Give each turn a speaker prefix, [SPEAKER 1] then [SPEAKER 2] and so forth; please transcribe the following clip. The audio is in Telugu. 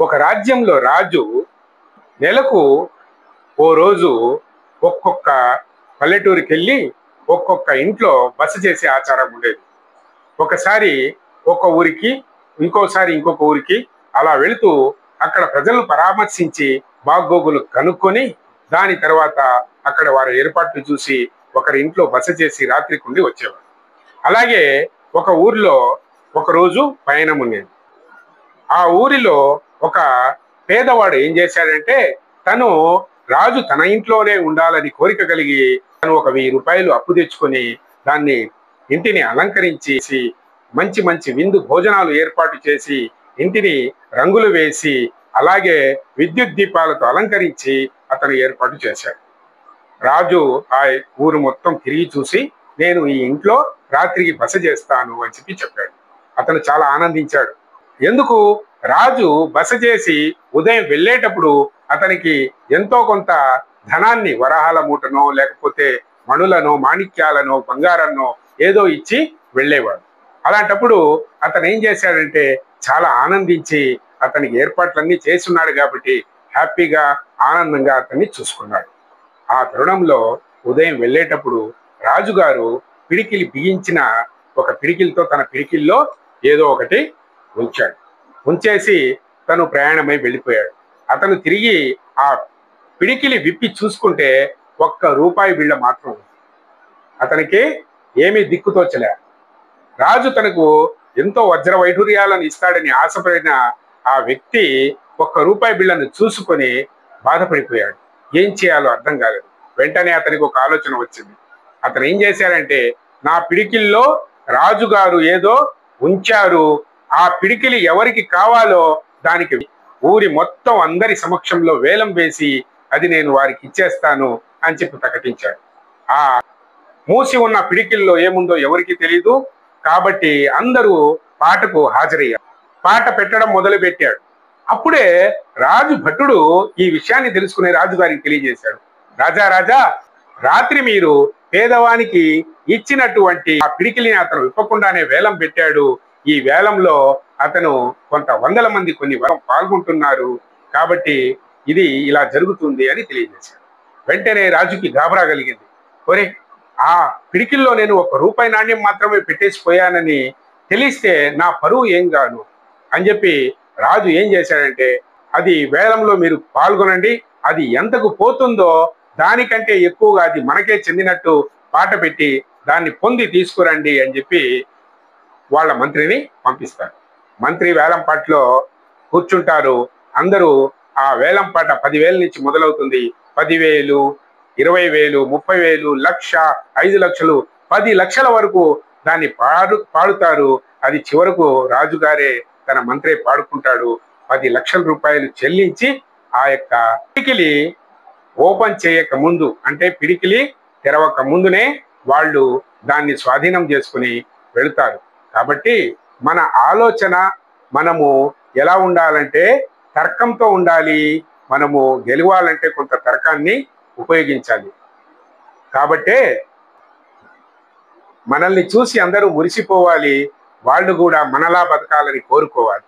[SPEAKER 1] ఒక రాజ్యంలో రాజు నెలకు ఓ రోజు ఒక్కొక్క పల్లెటూరికి వెళ్ళి ఒక్కొక్క ఇంట్లో బస చేసే ఆచారం ఉండేది. ఒకసారి ఒక ఊరికి, ఇంకోసారి ఇంకొక ఊరికి అలా వెళుతూ అక్కడ ప్రజలను పరామర్శించి బాగోగులు కనుక్కొని దాని తర్వాత అక్కడ వారి ఏర్పాట్లు చూసి ఒకరి ఇంట్లో బస చేసి రాత్రికి ఉండి వచ్చేవారు. అలాగే ఒక ఊరిలో ఒక రోజు పయనం ఉండేది. ఆ ఊరిలో ఒక పేదవాడు ఏం చేశాడంటే, తను రాజు తన ఇంట్లోనే ఉండాలని కోరిక కలిగి తను ఒక 1000 రూపాయలు అప్పు తెచ్చుకొని దాన్ని ఇంటిని అలంకరించి మంచి మంచి విందు భోజనాలు ఏర్పాటు చేసి ఇంటిని రంగులు వేసి అలాగే విద్యుత్ దీపాలతో అలంకరించి అతను ఏర్పాటు చేశాడు. రాజు ఆ ఊరు మొత్తం తిరిగి చూసి నేను ఈ ఇంట్లో రాత్రికి బస చేస్తాను అని చెప్పాడు. అతను చాలా ఆనందించాడు. ఎందుకు? రాజు బస చేసి ఉదయం వెళ్ళేటప్పుడు అతనికి ఎంతో కొంత ధనాన్ని వరహాల మూటనో లేకపోతే మణులను మాణిక్యాలను బంగారాన్నో ఏదో ఇచ్చి వెళ్ళేవాడు. అలాంటప్పుడు అతను ఏం చేశాడంటే చాలా ఆనందించి అతనికి ఏర్పాట్లన్నీ చేస్తున్నాడు కాబట్టి హ్యాపీగా ఆనందంగా అతన్ని చూసుకున్నాడు. ఆ తరుణంలో ఉదయం వెళ్ళేటప్పుడు రాజుగారు పిడికిలి బిగించిన ఒక పిడికిలితో తన పిడికిల్లో ఏదో ఒకటి ఉంచాడు. ఉంచేసి తను ప్రయాణమై వెళ్ళిపోయాడు. అతను తిరిగి ఆ పిడికిలి విప్పి చూసుకుంటే ఒక్క రూపాయి బిళ్ళ మాత్రం అతనికి ఏమీ దిక్కుతోచలే. రాజు తనకు ఎంతో వజ్ర వైఢూర్యాలను ఇస్తాడని ఆశపడిన ఆ వ్యక్తి ఒక్క రూపాయి బిళ్ళను చూసుకొని బాధపడిపోయాడు. ఏం చేయాలో అర్థం కాలేదు. వెంటనే అతనికి ఒక ఆలోచన వచ్చింది. అతను ఏం చేశాడంటే, నా పిడికిల్లో రాజుగారు ఏదో ఉంచారు, ఆ పిడికిలి ఎవరికి కావాలో దానికి ఊరి మొత్తం అందరి సమక్షంలో వేలం వేసి అది నేను వారికి ఇచ్చేస్తాను అని చెప్పి ప్రకటించాడు. ఆ మూసి ఉన్న పిడికిల్లో ఏముందో ఎవరికి తెలియదు కాబట్టి అందరూ పాటకు హాజరయ్యారు. పాట పెట్టడం మొదలు పెట్టాడు. అప్పుడే రాజు భటుడు ఈ విషయాన్ని తెలుసుకునే రాజుగారికి తెలియజేశాడు. రాజా రాజా, రాత్రి మీరు పేదవానికి ఇచ్చినటువంటి ఆ పిడికిలిని అతను విప్పకుండానే వేలం పెట్టాడు. ఈ వేలంలో అతను కొంత వందల మంది కొన్ని పాల్గొంటున్నారు కాబట్టి ఇది ఇలా జరుగుతుంది అని తెలియజేశాడు. వెంటనే రాజుకి గాబరా కలిగింది. ఒరే, ఆ పిడికిల్లో నేను ఒక రూపాయి నాణ్యం మాత్రమే పెట్టేసిపోయానని తెలిస్తే నా పరువు ఏం గాను అని చెప్పి రాజు ఏం చేశాడంటే, అది వేలంలో మీరు పాల్గొనండి, అది ఎంతకు పోతుందో దానికంటే ఎక్కువగా అది మనకే చెందినట్టు పాట పెట్టి దాన్ని పొంది తీసుకురండి అని చెప్పి వాళ్ళ మంత్రిని పంపిస్తారు. మంత్రి వేలంపాట్లో కూర్చుంటారు. అందరూ ఆ వేలంపాట 10,000 నుంచి మొదలవుతుంది. 10,000, 20,000, 30,000, 1,00,000, 5,00,000, 10 లక్షల వరకు దాన్ని పాడుతారు. అది చివరకు రాజుగారే తన మంత్రి పాడుకుంటాడు. 10 లక్షల రూపాయలు చెల్లించి ఆ యొక్క పిడికిలి ఓపెన్ చేయక ముందు, అంటే పిడికిలి తెరవక ముందునే వాళ్ళు దాన్ని స్వాధీనం చేసుకుని వెళుతారు. కాబట్టి మన ఆలోచన మనము ఎలా ఉండాలంటే తర్కంతో ఉండాలి. మనము గెలవాలంటే కొంత తర్కాన్ని ఉపయోగించాలి. కాబట్టే మనల్ని చూసి అందరూ మురిసిపోవాలి, వాళ్ళు కూడా మనలా బతకాలని కోరుకోవాలి.